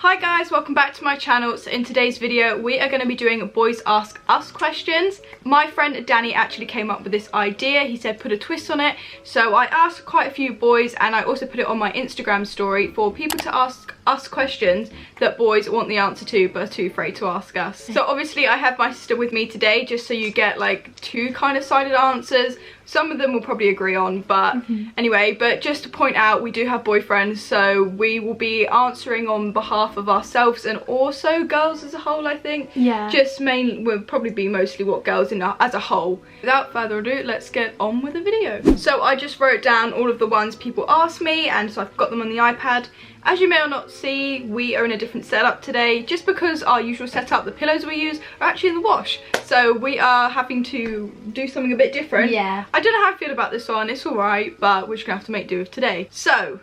Hi guys, welcome back to my channel. So in today's video we are going to be doing Boys Ask Us questions. My friend Danny actually came up with this idea. He said put a twist on it, so I asked quite a few boys and I also put it on my Instagram story for people to ask us questions that boys want the answer to but are too afraid to ask us. So obviously I have my sister with me today just so you get like two kind of sided answers. Some of them will probably agree on, but anyway, but just to point out, we do have boyfriends, so we will be answering on behalf of ourselves and also girls as a whole, I think. Yeah. Just mainly, will probably be mostly what girls in as a whole. Without further ado, let's get on with the video. So I just wrote down all of the ones people asked me, and so I've got them on the iPad. As you may or not see, we are in a different setup today, just because our usual setup, the pillows we use, are actually in the wash. So we are having to do something a bit different. Yeah. I don't know how I feel about this one, it's alright, but we're just gonna have to make do with today. So,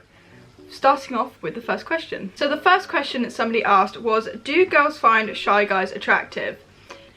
starting off with the first question. So the first question that somebody asked was, do girls find shy guys attractive?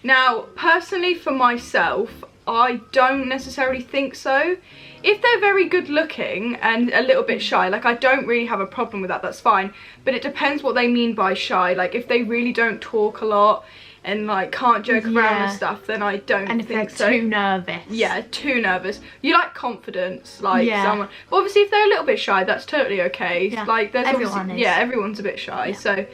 Now, personally for myself, I don't necessarily think so. If they're very good looking and a little bit shy, like I don't really have a problem with that, that's fine. But it depends what they mean by shy. Like if they really don't talk a lot and like can't joke around and stuff, then I don't think so. And if they're too nervous. Yeah, too nervous. You like confidence, like someone. But obviously if they're a little bit shy, that's totally okay. Yeah. Like there's everyone is. Yeah, everyone's a bit shy. Yeah. So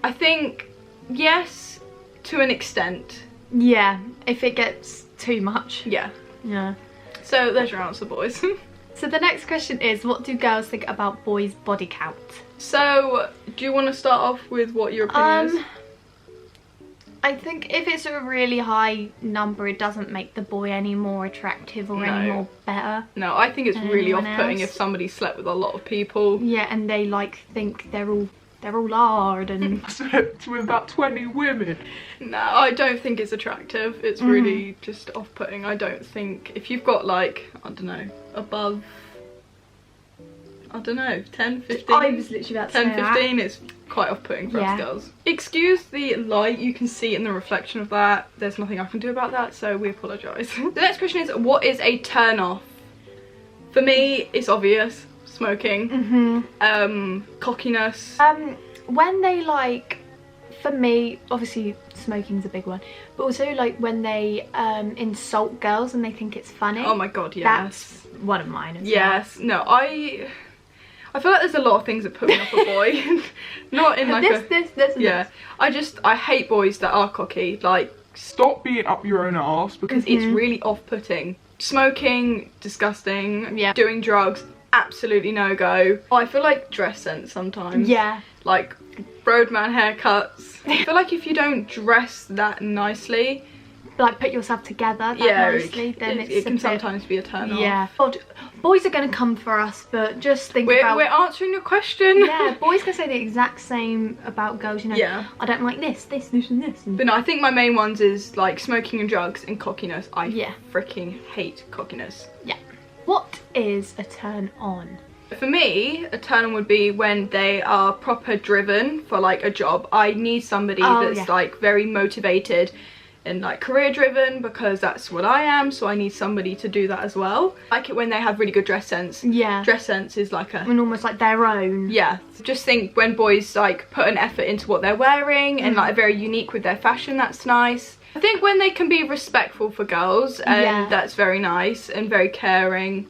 I think yes, to an extent. Yeah, if it gets too much. Yeah. Yeah. So there's your answer, boys. So the next question is, what do girls think about boys' body count? So, do you want to start off with what your opinion is? I think if it's a really high number, it doesn't make the boy any more attractive or any more better. No, I think it's really anyone off-putting else. if somebody slept with a lot of people. Yeah, and they like think they're all hard and Slept with about 20 women. No, I don't think it's attractive. It's really just off-putting. I don't think if you've got like, I don't know, above, I don't know, 10, 15. I was literally about to 10, say 15, it's quite off-putting for us girls. Excuse the light you can see in the reflection of that. There's nothing I can do about that, so we apologise. The next question is, what is a turn-off? For me, it's obvious. Smoking. Cockiness. When they like, for me, obviously smoking's a big one, but also like when they insult girls and they think it's funny. Oh my god, yes. That's one of mine as yes. well. No, I feel like there's a lot of things that put me off a boy. Not in like this. Yeah. I hate boys that are cocky. Like, Stop being up your own arse because it's really off-putting. Smoking, disgusting. Yeah. Doing drugs, absolutely no go. I feel like dress sense sometimes. Yeah. Like roadman haircuts. I feel like if you don't dress that nicely, Like put yourself together that nicely, then it can sometimes be a turn off. Yeah. God, boys are going to come for us, but just think about... We're answering your question. Yeah, boys can say the exact same about girls, you know. Yeah. I don't like this, and this. And But no, I think my main ones is like smoking and drugs and cockiness. I freaking hate cockiness. yeah. What is a turn on? For me, a turn on would be when they are proper driven for like a job. I need somebody that's like very motivated and like career driven, because that's what I am, so I need somebody to do that as well. I like it when they have really good dress sense. Yeah. Dress sense is like a... And almost like their own. Yeah. Just think when boys like put an effort into what they're wearing and like are very unique with their fashion, that's nice. I think when they can be respectful for girls, and that's very nice and very caring.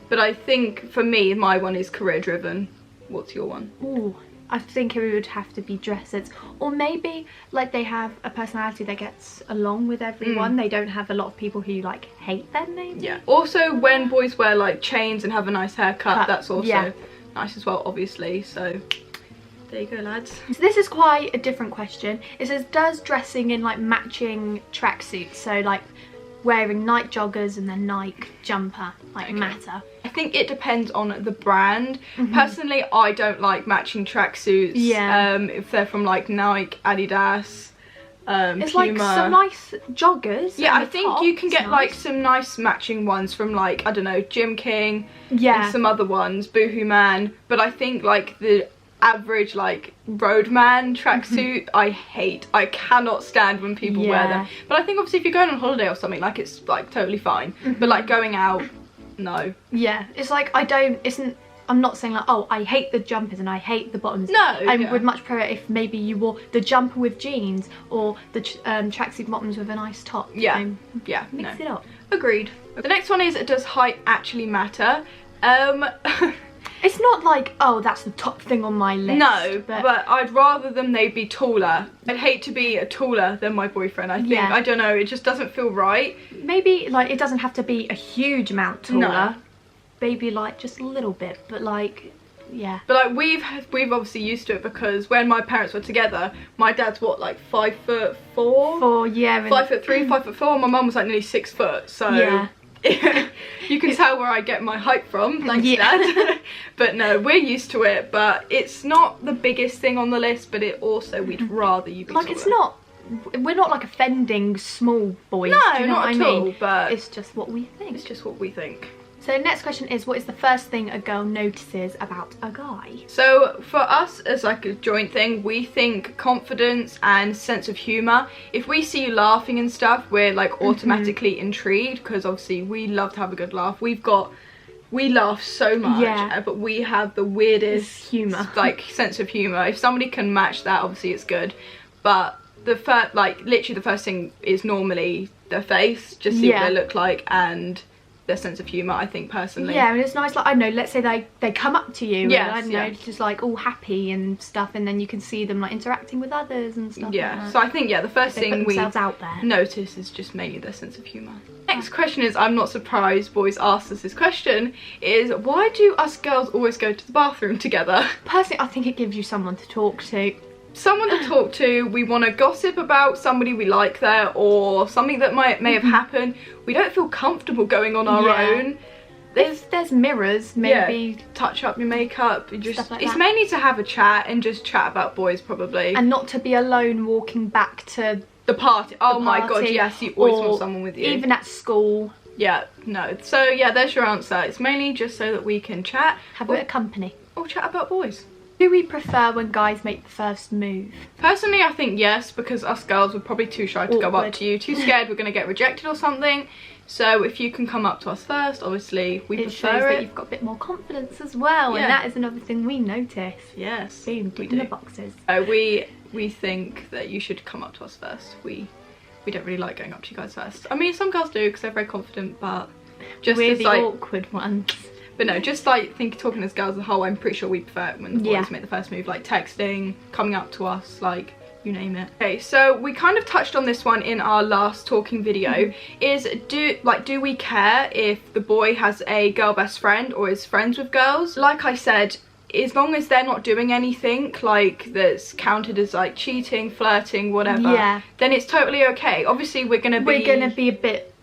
But I think for me, my one is career driven. What's your one? Ooh, I think it would have to be dress sense, or maybe like they have a personality that gets along with everyone. They don't have a lot of people who like hate them, maybe. Yeah. Also, when boys wear like chains and have a nice haircut, that's also nice as well, obviously. So there you go, lads. So this is quite a different question. It says, does dressing in like matching tracksuits, so like wearing Nike joggers and then Nike jumper, like matter? I think it depends on the brand. Personally, I don't like matching tracksuits. Yeah. If they're from like Nike, Adidas, it's Puma. like some nice joggers. Yeah, I think you can get like some nice matching ones from like, I don't know, Gym King. Yeah. And some other ones, Boohoo Man. But I think like the average like roadman tracksuit I hate. I cannot stand when people wear them. But I think obviously if you're going on holiday or something, like it's like totally fine. But like going out, no. Yeah, it's like I'm not saying like, oh, I hate the jumpers and I hate the bottoms. No, I would much prefer if maybe you wore the jumper with jeans or the tracksuit bottoms with a nice top. Yeah, yeah, mix it up. Agreed. The next one is, does height actually matter? It's not like, oh, that's the top thing on my list. No, but I'd rather they be taller. I'd hate to be taller than my boyfriend, I think. Yeah. I don't know, it just doesn't feel right. Maybe, like, it doesn't have to be a huge amount taller. No. Maybe, like, just a little bit, but, like, yeah. But, like, we've obviously used to it because when my parents were together, my dad's, what, like 5'4"? 4, yeah. 5'3", 5'4", my mum was, like, nearly 6 foot, so... Yeah. You can tell where I get my height from, thanks Dad. But no, we're used to it, but it's not the biggest thing on the list, but it also, we'd rather you be like, taller. it's not, we're not like offending small boys. No, do you know not what at I mean? all, but it's just what we think. it's just what we think. So next question is, what is the first thing a girl notices about a guy? So for us as like a joint thing, we think confidence and sense of humour. If we see you laughing and stuff, we're like automatically intrigued, because obviously we love to have a good laugh. We laugh so much, but we have the weirdest humour, like sense of humour. If somebody can match that, obviously it's good. But the first, like literally the first thing is normally their face, just see what they look like and their sense of humour, I think, personally. Yeah, and it's nice, like, I don't know, let's say they come up to you, and, I don't know, just like all happy and stuff, and then you can see them like interacting with others and stuff. Yeah, like so I think the first thing we out there. notice is just mainly their sense of humour. Next question is, I'm not surprised boys asked us this question, is why do us girls always go to the bathroom together? Personally, I think it gives you someone to talk to. Someone to talk to. We want to gossip about somebody we like there, or something that may have happened. We don't feel comfortable going on our own. There's mirrors, maybe touch up your makeup. Just like it's that. mainly to have a chat and just chat about boys, probably, and not to be alone walking back to the party. Oh my god, yes, you always want someone with you, even at school. Yeah, no. So yeah, there's your answer. It's mainly just so that we can chat, have a bit of company, or chat about boys. Do we prefer when guys make the first move? Personally, I think yes, because us girls are probably too shy to go up to you, too scared we're going to get rejected or something. So if you can come up to us first, obviously we prefer shows that you've got a bit more confidence as well, and that is another thing we notice. Yes, boom, deep in the boxes. We think that you should come up to us first. We don't really like going up to you guys first. I mean, some girls do because they're very confident, but just we're as the like awkward ones. But no, just like talking as girls as a whole, I'm pretty sure we prefer it when the boys make the first move, like texting, coming up to us, like you name it. Okay, so we kind of touched on this one in our last talking video, is do we care if the boy has a girl best friend or is friends with girls? Like I said, as long as they're not doing anything like that's counted as like cheating, flirting, whatever, then it's totally okay. Obviously we're gonna be a bit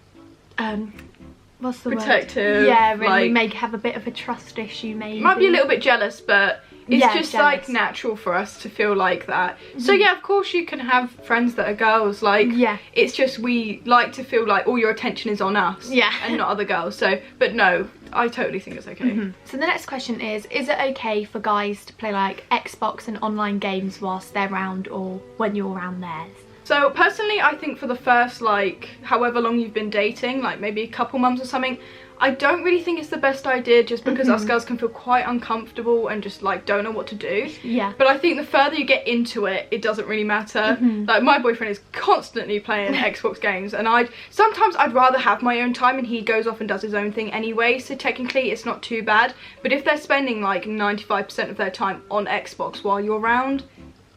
what's the protective word? Yeah, and like, we may have a bit of a trust issue, maybe. Might be a little bit jealous, but it's just jealous. like natural for us to feel like that. So yeah, of course you can have friends that are girls, like it's just we like to feel like all your attention is on us and not other girls. So but no, I totally think it's okay. So the next question is it okay for guys to play like Xbox and online games whilst they're around or when you're around theirs? So personally, I think for the first like however long you've been dating, like maybe a couple months or something, I don't really think it's the best idea, just because us girls can feel quite uncomfortable and just like don't know what to do. Yeah. But I think the further you get into it, it doesn't really matter. Like my boyfriend is constantly playing Xbox games, and sometimes I'd rather have my own time, and he goes off and does his own thing anyway, so technically it's not too bad. But if they're spending like 95% of their time on Xbox while you're around,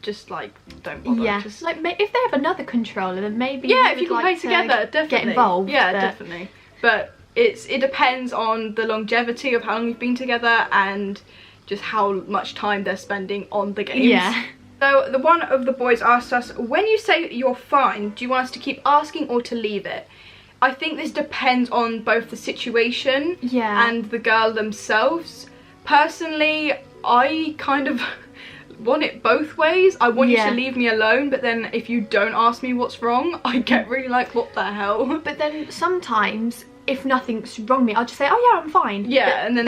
just like don't bother. Yeah, just like if they have another controller, then maybe if you can play together, definitely get involved. Yeah, definitely. But it depends on the longevity of how long you've been together and just how much time they're spending on the games. Yeah. So the one of the boys asked us, when you say you're fine, do you want us to keep asking or to leave it? I think this depends on both the situation and the girl themselves. Personally, I kind of want it both ways. I want you to leave me alone, but then if you don't ask me what's wrong, I get really like, what the hell? But then sometimes if nothing's wrong with me, I'll just say, oh yeah, I'm fine. Yeah, and then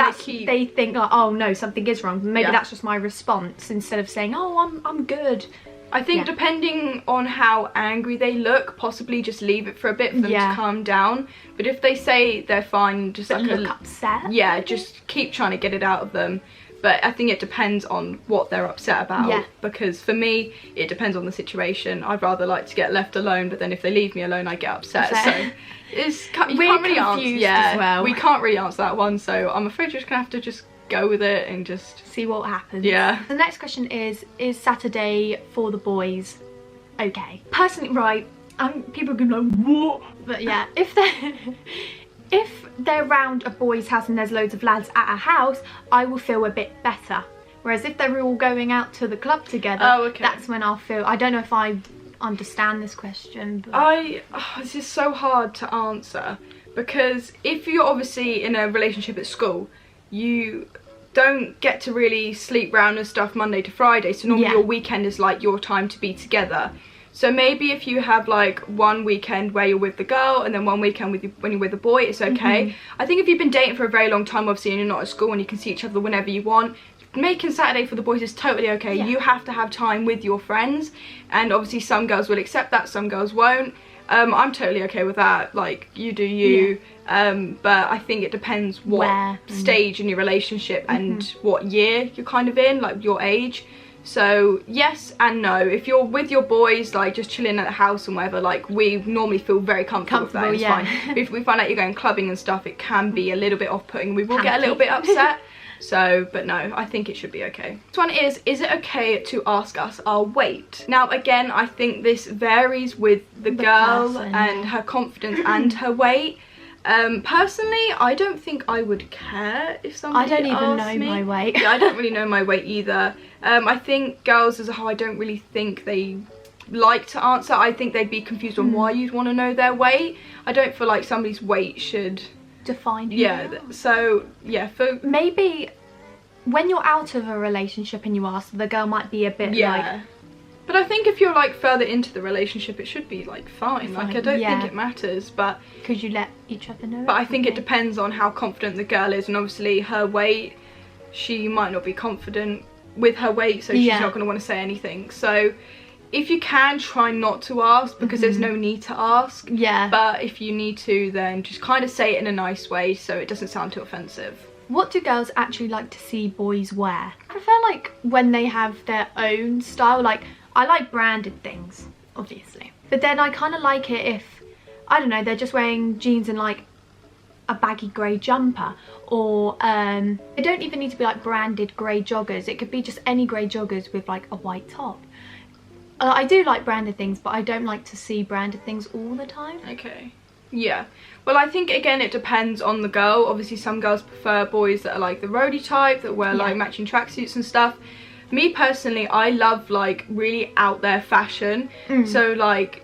they think like, oh no, something is wrong. Maybe that's just my response, instead of saying, oh, I'm good. I think depending on how angry they look, possibly just leave it for a bit for them to calm down. But if they say they're fine, just like look upset. Yeah, just keep trying to get it out of them. But I think it depends on what they're upset about. Yeah. Because for me, it depends on the situation. I'd rather like to get left alone, but then if they leave me alone, I get upset. So it's you can't really answer. As well. We can't really answer that one. So I'm afraid you're just gonna have to just go with it and just see what happens. Yeah. The next question is Saturday for the boys okay? Personally, right, people are gonna be like, what? But yeah, if they're around a boy's house and there's loads of lads at a house, I will feel a bit better. Whereas if they're all going out to the club together, that's when I'll feel, I don't know if I understand this question, but it's just so hard to answer, because if you're obviously in a relationship at school, you don't get to really sleep round and stuff Monday to Friday, so normally your weekend is like your time to be together. So maybe if you have like one weekend where you're with the girl and then one weekend when you're with the boy, it's okay. I think if you've been dating for a very long time, obviously, and you're not at school and you can see each other whenever you want, making Saturday for the boys is totally okay. You have to have time with your friends, and obviously some girls will accept that, some girls won't. I'm totally okay with that, like, you do you. But I think it depends what stage in your relationship and what year you're kind of in, like your age. So yes and no. If you're with your boys, like just chilling at the house and whatever, like we normally feel very comfortable with that. It's fine. If we find out you're going clubbing and stuff, it can be a little bit off-putting. We will get a little bit upset. So, but no, I think it should be okay. This one is it okay to ask us our weight? Now, again, I think this varies with the girl and her confidence and her weight. Personally, I don't think I would care if somebody I don't even know me. My weight. Yeah, I don't really know my weight either. I think girls as a whole, I don't really think they like to answer. I think they'd be confused on why you'd want to know their weight. I don't feel like somebody's weight should define who yeah, so yeah, for maybe when you're out of a relationship and you ask, the girl might be a bit like, but I think if you're like further into the relationship, it should be like fine. Like I don't think it matters, but because you let each other know. But I think it depends on how confident the girl is, and obviously her weight, she might not be confident with her weight, so she's not going to want to say anything. So if you can, try not to ask, because there's no need to ask. But if you need to, then just kind of say it in a nice way so it doesn't sound too offensive. What do girls actually like to see boys wear? I prefer like when they have their own style. Like, I like branded things, obviously, but then I kind of like it if, I don't know, they're just wearing jeans and like a baggy grey jumper, or they don't even need to be like branded grey joggers. It could be just any grey joggers with like a white top. I do like branded things, but I don't like to see branded things all the time. Okay. Yeah. Well, I think, again, it depends on the girl. Obviously, some girls prefer boys that are like the roadie type, that wear like matching tracksuits and stuff. Me, personally, I love like really out there fashion. So like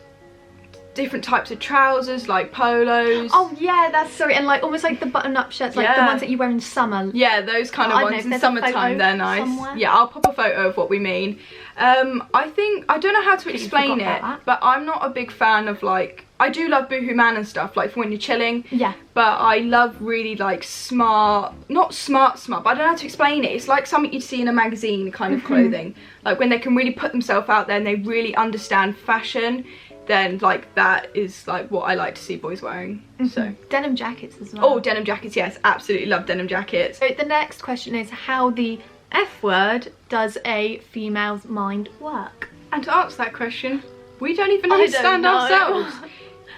different types of trousers, like polos. Oh yeah, that's sorry, and like almost like the button-up shirts, like the ones that you wear in summer. Yeah, those kind of ones. In summertime, they're nice. Somewhere. Yeah, I'll pop a photo of what we mean. I think, I don't know how to explain it, but I'm not a big fan of like, I do love boohoo man and stuff, like for when you're chilling. Yeah. But I love really like smart, not smart, but I don't know how to explain it. It's like something you'd see in a magazine kind of clothing. Like when they can really put themselves out there and they really understand fashion, then like that is like what I like to see boys wearing. So denim jackets as well. Oh, denim jackets, yes, absolutely love denim jackets. So the next question is how the F word does a female's mind work? And to answer that question, we don't even understand ourselves.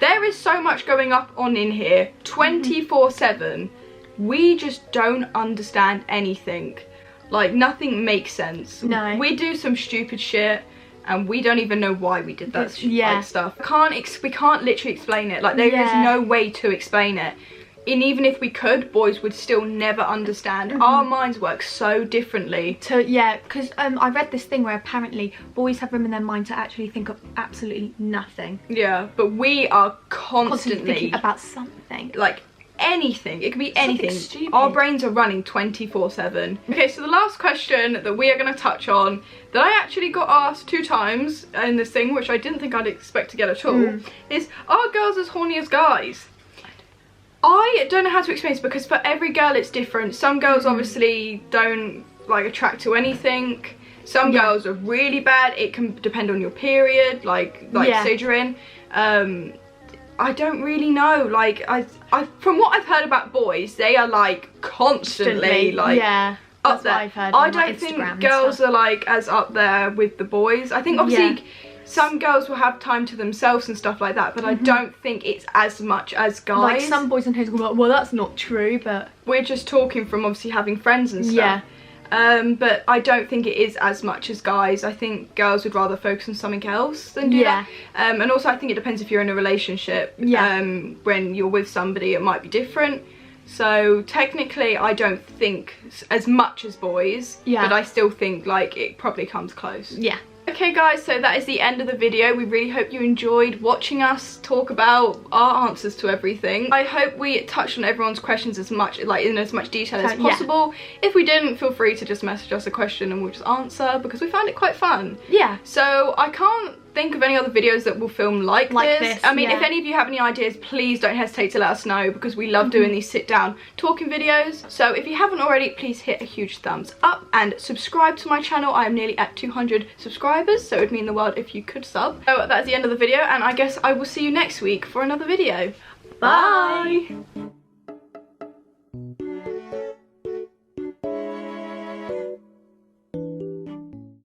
There is so much going on in here 24/7. We just don't understand anything. Like nothing makes sense. No. We do some stupid shit and we don't even know why we did that like, stuff. We can't literally explain it. Like there is no way to explain it. And even if we could, boys would still never understand. Our minds work so differently. Because I read this thing where apparently boys have room in their mind to actually think of absolutely nothing. Yeah, but we are constantly thinking about something. Like anything. It could be anything. Our brains are running 24/7. Okay, so the last question that we are going to touch on, that I actually got asked 2 times in this thing, which I didn't think I'd expect to get at all, is, are girls as horny as guys? I don't know how to explain this, because for every girl it's different. Some girls obviously don't like attract to anything. Some girls are really bad. It can depend on your period, like stage you're in. I don't really know. Like I from what I've heard about boys, they are like constantly like up there. what I've heard I on, like, don't think Instagram and girls stuff. are like as up there with the boys. I think obviously some girls will have time to themselves and stuff like that, but I don't think it's as much as guys. Like some boys on here go like, well, that's not true, but we're just talking from obviously having friends and stuff. But I don't think it is as much as guys. I think girls would rather focus on something else than do that. And also I think it depends if you're in a relationship. When you're with somebody it might be different. So technically I don't think as much as boys, but I still think like it probably comes close. Okay guys, so that is the end of the video. We really hope you enjoyed watching us talk about our answers to everything. I hope we touched on everyone's questions as much, like in as much detail as possible. If we didn't, feel free to just message us a question and we'll just answer, because we found it quite fun. So I can't think of any other videos that will film like this. I mean, if any of you have any ideas, please don't hesitate to let us know, because we love doing these sit down talking videos. So if you haven't already, please hit a huge thumbs up and subscribe to my channel. I am nearly at 200 subscribers, so it would mean the world if you could sub. So that's the end of the video, and I guess I will see you next week for another video. Bye.